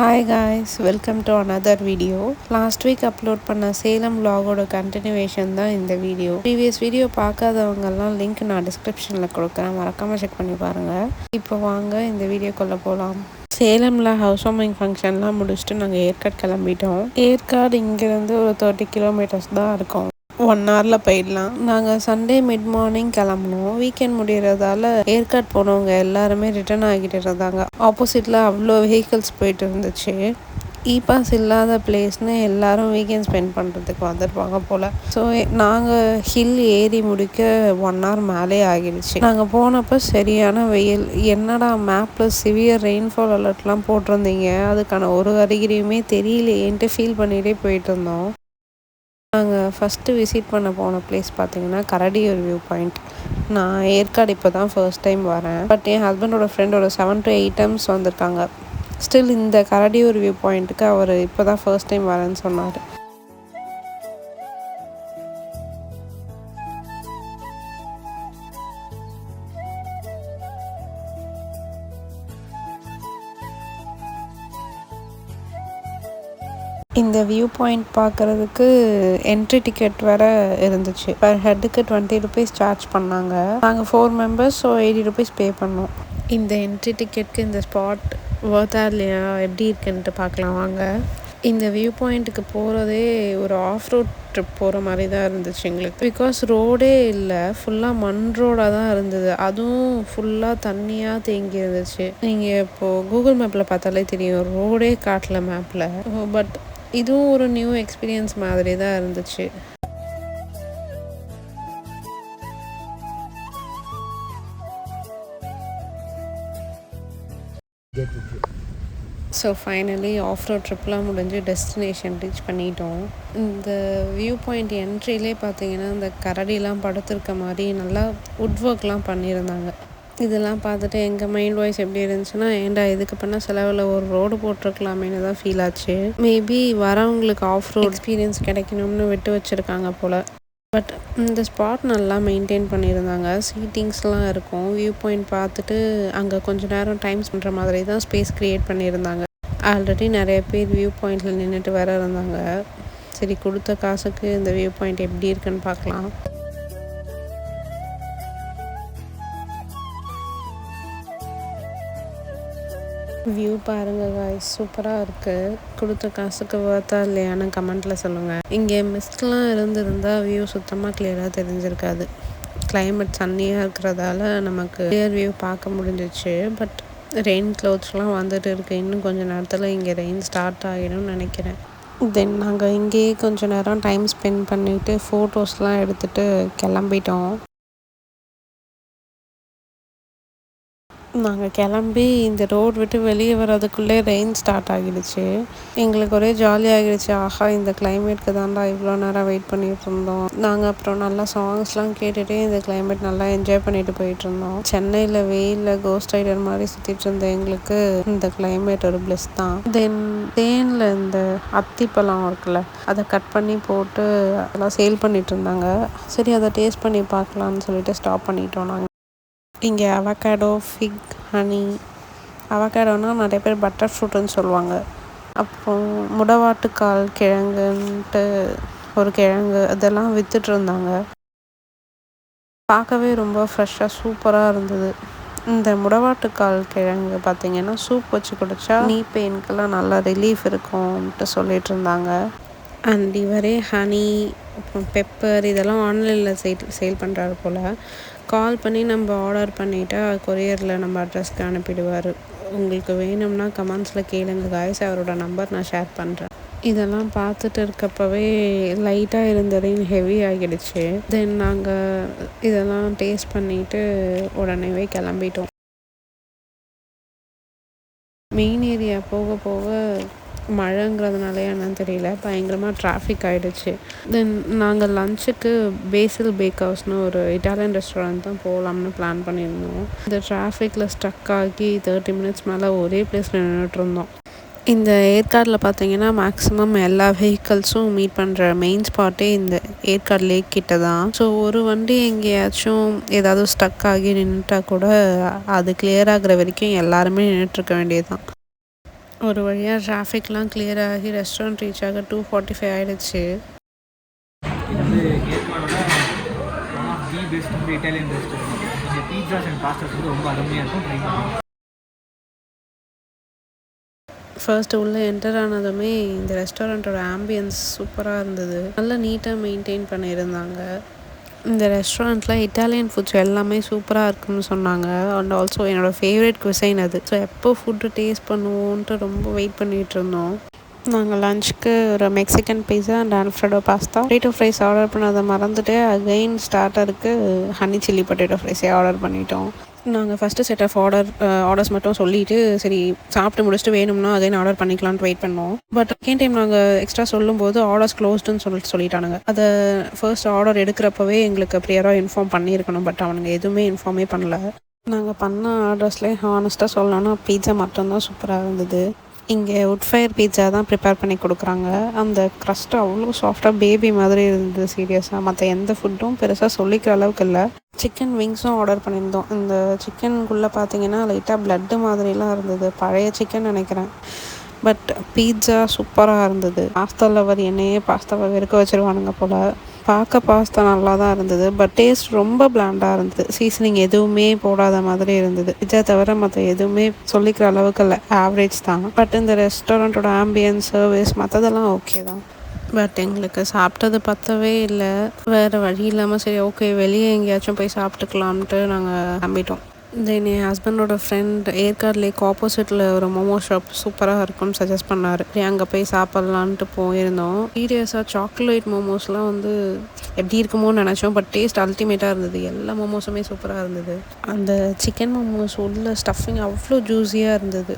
Hi guys, welcome to another video. Last week upload பண்ண Salem vlog-ஓட continuation தான் இந்த video. Previous video பார்க்காதவங்கெல்லாம் link நான் டிஸ்கிரிப்ஷனில் கொடுக்குறேன், மறக்காமல் செக் பண்ணி பாருங்கள். இப்போ வாங்க இந்த வீடியோக்குள்ளே போகலாம். சேலமில் ஹவுஸ் வார்மிங் ஃபங்க்ஷன்லாம் முடிச்சுட்டு நாங்கள் ஏற்காடு கிளம்பிட்டோம். ஏற்காடு இங்கேருந்து ஒரு 30 கிலோமீட்டர்ஸ் தான் இருக்கும். 1 ஹவரில் போயிடலாம். நாங்கள் சண்டே மிட் மார்னிங் கிளம்புனோம். வீக்கெண்ட் முடிகிறதால ஏற்காடு போனவங்க எல்லாருமே ரிட்டர்ன் ஆகிட்டு இருந்தாங்க. ஆப்போசிட்டில் அவ்வளோ வெஹிக்கிள்ஸ் போயிட்டு இருந்துச்சு. பாஸ் இல்லாத பிளேஸ்னு எல்லாரும் வீக்கெண்ட் ஸ்பெண்ட் பண்ணுறதுக்கு வந்துருப்பாங்க போல். ஸோ நாங்கள் ஹில் ஏறி முடிக்க 1 ஹவர் மேலே ஆகிடுச்சு. நாங்கள் போனப்போ சரியான வெயில். என்னடா மேப்பில் சிவியர் ரெயின்ஃபால் அலர்ட்லாம் போட்டிருந்தீங்க, அதுக்கான ஒரு அறிகுறியுமே தெரியலையேன்ட்டு ஃபீல் பண்ணிகிட்டே போயிட்டு இருந்தோம். நாங்கள் ஃபஸ்ட்டு விசிட் பண்ண போன பிளேஸ் பார்த்திங்கன்னா கரடியூர் வியூ பாயிண்ட். நான் ஏற்காடு இப்போ தான் ஃபர்ஸ்ட் டைம் வரேன். பட் என் ஹஸ்பண்டோட ஃப்ரெண்டோட 7 to 8 times வந்திருக்காங்க. ஸ்டில் இந்த கரடியூர் வியூ பாயிண்ட்டுக்கு அவர் இப்போ தான் ஃபர்ஸ்ட் டைம் வரேன்னு சொன்னார். இந்த வியூ பாயிண்ட் பார்க்குறதுக்கு என்ட்ரி டிக்கெட் வேறு இருந்துச்சு. பர் ஹெட்டுக்கு 20 rupees சார்ஜ் பண்ணாங்க. நாங்கள் 4 members, ஸோ 80 rupees பே பண்ணோம். இந்த என்ட்ரி டிக்கெட்டுக்கு இந்த ஸ்பாட் வர்த்தா இல்லையா, எப்படி இருக்குன்ட்டு பார்க்கலாம் வாங்க. இந்த வியூ பாயிண்ட்டுக்கு போகிறதே ஒரு ஆஃப் ரோட் ட்ரிப் போகிற மாதிரி தான் இருந்துச்சு எங்களுக்கு. பிகாஸ் ரோடே இல்லை, ஃபுல்லாக மண் ரோடாக தான் இருந்தது. அதுவும் ஃபுல்லாக தண்ணியாக தேங்கி இருந்துச்சு. நீங்கள் இப்போது கூகுள் மேப்பில் பார்த்தாலே தெரியும், ரோடே காட்டல மேப்பில். பட் இதுவும் ஒரு நியூ எக்ஸ்பீரியன்ஸ் மாதிரி தான் இருந்துச்சு. ஸோ ஃபைனலி ஆஃப் ரோட் ட்ரிப்லாம் முடிஞ்சு டெஸ்டினேஷன் ரீச் பண்ணிட்டோம். இந்த வியூ பாயிண்ட் என்ட்ரிலே பார்த்தீங்கன்னா இந்த கரடிலாம் படுத்திருக்க மாதிரி நல்லா வுட் ஒர்க்லாம் பண்ணியிருந்தாங்க. இதெல்லாம் பார்த்துட்டு எங்கள் மைண்ட் வாய்ஸ் எப்படி இருந்துச்சுன்னா, ஏன்டா இதுக்கு பண்ண செலவில் ஒரு ரோடு போட்டிருக்கலாமேனு தான் ஃபீல் ஆச்சு. மேபி வரவங்களுக்கு ஆஃப் ரோட் எக்ஸ்பீரியன்ஸ் கிடைக்கணும்னு விட்டு வச்சுருக்காங்க போல். பட் இந்த ஸ்பாட் நல்லா மெயின்டைன் பண்ணியிருந்தாங்க. சீட்டிங்ஸ்லாம் இருக்கும். வியூ பாயிண்ட் பார்த்துட்டு அங்கே கொஞ்சம் நேரம் டைம் பண்ணுற மாதிரி தான் ஸ்பேஸ் க்ரியேட் பண்ணியிருந்தாங்க. ஆல்ரெடி நிறைய பேர் வியூ பாயிண்டில் நின்றுட்டு வேற இருந்தாங்க. சரி, கொடுத்த காசுக்கு இந்த வியூ பாயிண்ட் எப்படி இருக்குன்னு பார்க்கலாம். வியூ பாருங்கள் காய்ஸ், சூப்பராக இருக்குது. கொடுத்த காசுக்கு வர்த்தா இல்லையான்னு கமெண்ட்டில் சொல்லுங்கள். இங்கே மிஸ்ட்லாம் இருந்திருந்தால் வியூ சுத்தமாக கிளியராக தெரிஞ்சிருக்காது. கிளைமேட் சன்னியாக இருக்கிறதால நமக்கு கிளியர் வியூ பார்க்க முடிஞ்சிச்சு. பட் ரெயின் க்ளவுட்ஸ்லாம் வந்துட்டு இருக்குது. இன்னும் கொஞ்சம் நேரத்தில் இங்கே ரெயின் ஸ்டார்ட் ஆகிடும்னு நினைக்கிறேன். தென் நாங்கள் இங்கேயே கொஞ்சம் நேரம் டைம் ஸ்பெண்ட் பண்ணிவிட்டு ஃபோட்டோஸ்லாம் எடுத்துகிட்டு கிளம்பிட்டோம். நாங்கள் கிளம்பி இந்த ரோடு விட்டு வெளியே வர்றதுக்குள்ளே ரெயின் ஸ்டார்ட் ஆகிடுச்சு. எங்களுக்கு ஒரே ஜாலியாகிடுச்சு. ஆஹா, இந்த கிளைமேட்க்கு தான்டா இவ்வளோ நேரம் வெயிட் பண்ணிகிட்டு இருந்தோம். நாங்கள் அப்புறம் நல்லா சாங்ஸ்லாம் கேட்டுகிட்டே இந்த கிளைமேட் நல்லா என்ஜாய் பண்ணிட்டு போயிட்டுருந்தோம். சென்னையில் வெயிலில் கோஸ்ட் ரைடர் மாதிரி சுற்றிட்டு இருந்த எங்களுக்கு இந்த கிளைமேட் ஒரு பிளஸ் தான். தேனில் இந்த அத்திப்பழம் இருக்குல்ல, அதை கட் பண்ணி போட்டு அதெல்லாம் சேல் பண்ணிட்டு இருந்தாங்க. சரி, அதை டேஸ்ட் பண்ணி பார்க்கலான்னு சொல்லிட்டு ஸ்டாப் பண்ணிட்டோம் நாங்கள். இங்கே அவகேடோ, ஃபிக், ஹனி, அவகேடோனா நிறைய பேர் பட்டர் ஃப்ரூட்டுன்னு சொல்லுவாங்க. அப்புறம் முடவாட்டுக்கால் கிழங்குன்ட்டு ஒரு கிழங்கு, அதெல்லாம் விற்றுட்டு இருந்தாங்க. பார்க்கவே ரொம்ப ஃப்ரெஷ்ஷாக சூப்பராக இருந்தது. இந்த முடவாட்டுக்கால் கிழங்கு பார்த்திங்கன்னா சூப் வச்சு குடித்தா நீ பெயினுக்கெல்லாம் நல்லா ரிலீஃப் இருக்கும்ன்ட்டு சொல்லிட்டு இருந்தாங்க. அண்ட் இவரே ஹனி, அப்புறம் பெப்பர் இதெல்லாம் ஆன்லைனில் சேல் பண்ணுறாரு போல். கால் பண்ணி நம்ம ஆர்டர் பண்ணிட்டா கொரியரில் நம்ம அட்ரஸ்க்கு அனுப்பிடுவார். உங்களுக்கு வேணும்னா கமெண்ட்ஸில் கேளுங்க காய்ஸ், அவரோட நம்பர் நான் ஷேர் பண்ணுறேன். இதெல்லாம் பார்த்துட்டு இருக்கப்பவே லைட்டாக இருந்த ரெயின் ஹெவி ஆகிடுச்சு. தென் நாங்கள் இதெல்லாம் டேஸ்ட் பண்ணிவிட்டு உடனேவே கிளம்பிட்டோம். மெயின் ஏரியா போக போக மழைங்கிறதுனால என்னன்னு தெரியல, பயங்கரமாக டிராஃபிக் ஆகிடுச்சு. தென் நாங்கள் லஞ்சுக்கு பேசில் பேக் ஹவுஸ்னு ஒரு இட்டாலியன் ரெஸ்டாரண்ட் தான் போகலாம்னு பிளான் பண்ணியிருந்தோம். இந்த டிராஃபிக்கில் ஸ்டக் ஆகி 30 minutes மேலே ஒரே பிளேஸில் நின்றுட்டு இருந்தோம். இந்த ஏற்காடில் பார்த்தீங்கன்னா மேக்ஸிமம் எல்லா வெஹிக்கல்ஸும் மீட் பண்ணுற மெயின் ஸ்பாட்டே இந்த ஏற்காடு லேக் கிட்ட தான். ஸோ ஒரு வண்டி எங்கேயாச்சும் ஏதாவது ஸ்டக் ஆகி நின்றுட்டா கூட அது கிளியர் ஆகிற வரைக்கும் எல்லாருமே நின்றுட்டுருக்க வேண்டியது தான். ஒரு வழியாக டிராஃபிக்லாம் கிளியர் ஆகி ரெஸ்டாரண்ட் ரீச் ஆக 2:45 ஆகிடுச்சு. இது வந்து ஏற்காடோட ஒன் ஆஃப் தி பெஸ்ட் வந்து இட்டாலியன் ரெஸ்டாரண்ட். இந்த பீட்சாஸ் அண்ட் பாஸ்டாஸ் வந்து ரொம்ப அருமையாக இருக்கும். ட்ரை பண்ணுவோம். ஃபர்ஸ்ட்டு உள்ளே என்டர் ஆனதுமே இந்த ரெஸ்டாரண்ட்டோட ஆம்பியன்ஸ் சூப்பராக இருந்தது. நல்லா நீட்டாக மெயின்டைன் பண்ணியிருந்தாங்க. இந்த ரெஸ்டாரண்ட்டில் இட்டாலியன் ஃபுட்ஸ் எல்லாமே சூப்பராக இருக்குன்னு சொன்னாங்க. அண்ட் ஆல்சோ என்னோடய ஃபேவரட் குசைன் அது. ஸோ எப்போ ஃபுட்டு டேஸ்ட் பண்ணுவோன்ட்டு ரொம்ப வெயிட் பண்ணிகிட்டு இருந்தோம். நாங்கள் லஞ்சுக்கு ஒரு Mexican pizza and Alfredo pasta, potato fries order பண்ணதை மறந்துட்டு அகைன் ஸ்டார்டருக்கு ஹனி சில்லி பொட்டேட்டோ ஃப்ரைஸே ஆர்டர் பண்ணிட்டோம். நாங்கள் ஃபஸ்ட்டு செட் ஆஃப் ஆர்டர்ஸ் மட்டும் சொல்லிவிட்டு சரி சாப்பிட்டு முடிச்சுட்டு வேணும்னா அகைன் ஆர்டர் பண்ணிக்கலான்ட்டு வெயிட் பண்ணோம். பட் செகண்ட் டைம் நாங்கள் எக்ஸ்ட்ரா சொல்லும்போது ஆர்டர்ஸ் க்ளோஸ்டுன்னு சொல்லிட்டானுங்க. அதை ஃபர்ஸ்ட் ஆர்டர் எடுக்கிறப்பவே எங்களுக்கு ப்ரியராக இன்ஃபார்ம் பண்ணியிருக்கணும். பட் அவனுங்க எதுவுமே இன்ஃபார்மே பண்ணல. நாங்கள் பண்ண ஆர்டர்ஸ்லேயே ஹானஸ்ட்டாக சொல்லணும்னா பீட்சா மட்டும்தான் சூப்பராக இருந்தது. இங்கே உட்ஃபயர் பீட்சா தான் ப்ரிப்பேர் பண்ணி கொடுக்குறாங்க. அந்த க்ரஸ்ட்டு அவ்வளோ சாஃப்டாக பேபி மாதிரி இருந்தது. சீரியஸாக மற்ற எந்த ஃபுட்டும் பெருசாக சொல்லிக்கிற அளவுக்கு இல்லை. சிக்கன் விங்ஸும் ஆர்டர் பண்ணியிருந்தோம். இந்த சிக்கனுக்குள்ளே பார்த்தீங்கன்னா லைட்டாக ப்ளட்டு மாதிரிலாம் இருந்தது. பழைய சிக்கன் நினைக்கிறேன். பட் பீட்சா சூப்பராக இருந்தது. பாஸ்தா லவர் என்னையே பாஸ்தாவை வெறுக்க வச்சுருவானுங்க போல். பார்க்க பாஸ்தா நல்லா தான் இருந்தது. பட் டேஸ்ட் ரொம்ப பிளாண்டாக இருந்தது. சீசனிங் எதுவுமே போடாத மாதிரி இருந்தது. இதை தவிர மற்ற எதுவுமே சொல்லிக்கிற அளவுக்கு இல்லை, ஆவரேஜ் தான். பட் இந்த ரெஸ்டாரண்ட்டோட ஆம்பியன்ஸ், சர்வீஸ் மற்றதெல்லாம் ஓகே தான். பட் எங்களுக்கு சாப்பிட்டது பத்தவே இல்லை. வேறு வழி இல்லாமல் சரி ஓகே வெளியே எங்கேயாச்சும் போய் சாப்பிட்டுக்கலாம்ட்டு நாங்கள் நம்பிட்டோம். தென் என் ஹஸ்பண்டோட ஃப்ரெண்ட் ஏற்காடு லேக் ஆப்போசிட்டில் ஒரு மோமோ ஷாப் சூப்பராக இருக்கும்னு சஜஸ்ட் பண்ணார். அங்கே போய் சாப்பிட்லான்ட்டு போயிருந்தோம். சீரியஸாக சாக்லேட் மோமோஸ்லாம் வந்து எப்படி இருக்குமோன்னு நினச்சோம். பட் டேஸ்ட் அல்டிமேட்டாக இருந்தது. எல்லா மோமோஸுமே சூப்பராக இருந்தது. அந்த சிக்கன் மோமோஸ் உள்ள ஸ்டஃபிங் அவ்வளோ ஜூஸியாக இருந்தது.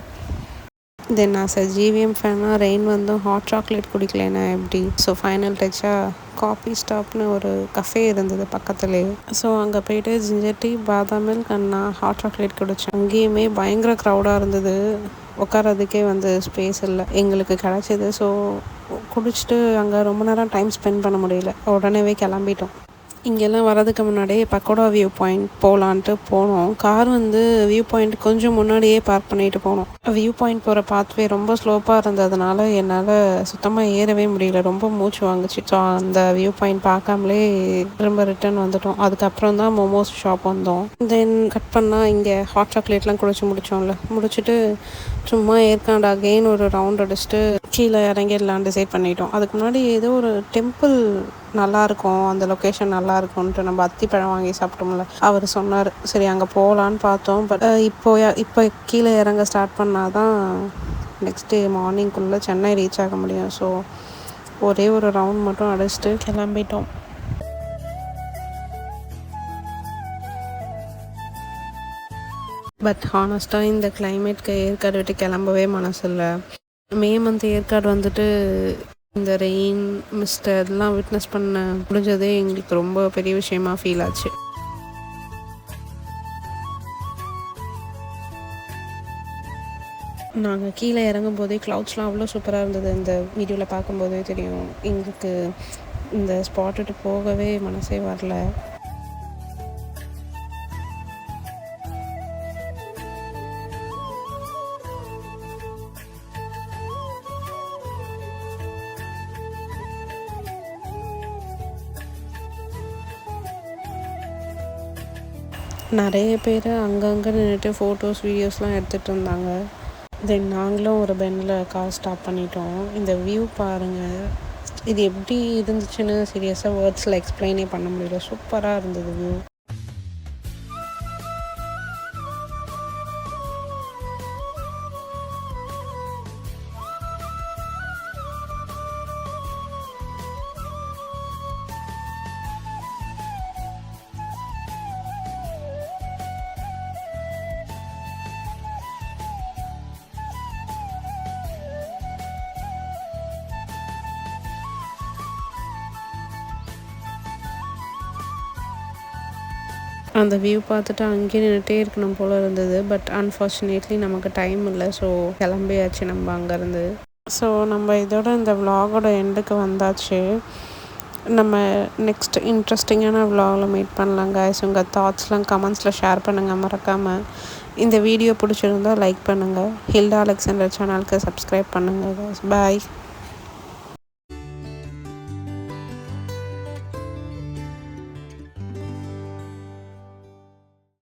தென் ஆஸ் அ ஜிவிஎம் ஃபேனாக ரெயின் வந்தும் ஹாட் சாக்லேட் குடிக்கலைன்னா எப்படி? ஸோ ஃபைனல் டச்சாக காஃபி ஸ்டாப்னு ஒரு கஃபே இருந்தது பக்கத்துலேயே. ஸோ அங்கே போய்ட்டு ஜிஞ்சர் டீ, பாதாம் மில்க் அண்ட் நான் ஹாட் சாக்லேட் குடித்தேன். அங்கேயுமே பயங்கர க்ரௌடாக இருந்தது. உட்காரதுக்கே வந்து ஸ்பேஸ் இல்லை. எங்களுக்கு கிடச்சிது. ஸோ குடிச்சிட்டு அங்கே ரொம்ப நேரம் டைம் ஸ்பெண்ட் பண்ண முடியல. உடனேவே கிளம்பிட்டோம். இங்கெல்லாம் வரதுக்கு முன்னாடியே பக்கோடா வியூ பாயிண்ட் போகலான்ட்டு போனோம். கார் வந்து வியூ பாயிண்ட் கொஞ்சம் முன்னாடியே பார்க் பண்ணிட்டு போனோம். வியூ பாயிண்ட் போகிற பாத்வே ரொம்ப ஸ்லோப்பாக இருந்ததுனால என்னால் சுத்தமாக ஏறவே முடியல. ரொம்ப மூச்சு வாங்குச்சு. ஸோ அந்த வியூ பாயிண்ட் பார்க்காமலே திரும்ப ரிட்டர்ன் வந்துட்டோம். அதுக்கப்புறம் தான் மோமோஸ் ஷாப் வந்தோம். தென் கட் பண்ணால் இங்கே ஹாட் சாக்லேட்லாம் குடிச்சு முடித்தோம்ல. முடிச்சுட்டு சும்மா ஏற்காடு அகெயின் ஒரு ரவுண்ட் அடிச்சுட்டு கீழே இறங்கிடலாம் டிசைட் பண்ணிட்டோம். அதுக்கு முன்னாடி ஏதோ ஒரு டெம்பிள் நல்லாயிருக்கும், அந்த லொக்கேஷன் நல்லாயிருக்கும்ன்ட்டு நம்ம அத்திப்பழம் வாங்கி சாப்பிட்டோம்ல, அவர் சொன்னார். சரி அங்கே போகலான்னு பார்த்தோம். பட் இப்போ கீழே இறங்க ஸ்டார்ட் பண்ணால் தான் நெக்ஸ்ட் டே மார்னிங்குள்ளே சென்னை ரீச் ஆக முடியும். ஸோ ஒரே ஒரு ரவுண்ட் மட்டும் அடிச்சுட்டு கிளம்பிட்டோம். பட் ஹானஸ்ட்டாக இந்த கிளைமேட்க்கு ஏற்காடு விட்டு கிளம்பவே மனசு இல்லை. மே மந்த் ஏற்காடு வந்துட்டு இந்த ரெயின் மிஸ்ட் அதெல்லாம் விட்னஸ் பண்ண முடிஞ்சதே எங்களுக்கு ரொம்ப பெரிய விஷயமா ஃபீல் ஆச்சு. நாங்கள் கீழே இறங்கும் போதே க்ளவுட்ஸ்லாம் அவ்வளோ சூப்பராக இருந்தது. இந்த வீடியோவில் பார்க்கும்போதே தெரியும். எங்களுக்கு இந்த ஸ்பாட் விட்டு போகவே மனசே வரல. நிறைய பேர் அங்கங்கே நின்றுட்டு ஃபோட்டோஸ் வீடியோஸ்லாம் எடுத்துகிட்டு இருந்தாங்க. தென் நாங்களும் ஒரு பென்னில் கார் ஸ்டாப் பண்ணிட்டோம். இந்த வியூ பாருங்கள், இது எப்படி இருந்துச்சுன்னு சீரியஸாக வேர்ட்ஸில் எக்ஸ்பிளைனே பண்ண முடியல. சூப்பராக இருந்தது வியூ. அந்த வியூ பார்த்துட்டு அங்கேயே நின்றுட்டே இருக்கணும் போல் இருந்தது. பட் அன்ஃபார்ச்சுனேட்லி நமக்கு டைம் இல்லை. ஸோ கிளம்பியாச்சு நம்ம அங்கேருந்து. ஸோ நம்ம இதோட இந்த விலாகோட எண்டுக்கு வந்தாச்சு. நம்ம நெக்ஸ்ட் இன்ட்ரெஸ்டிங்கான vlogல மீட் பண்ணலாம் guys. உங்கள் தாட்ஸ்லாம் கமெண்ட்ஸில் ஷேர் பண்ணுங்கள் மறக்காமல். இந்த வீடியோ பிடிச்சிருந்தா லைக் பண்ணுங்கள். ஹில்டா அலெக்சாண்டர் சேனலுக்கு சப்ஸ்கிரைப் பண்ணுங்கள் guys. பாய்.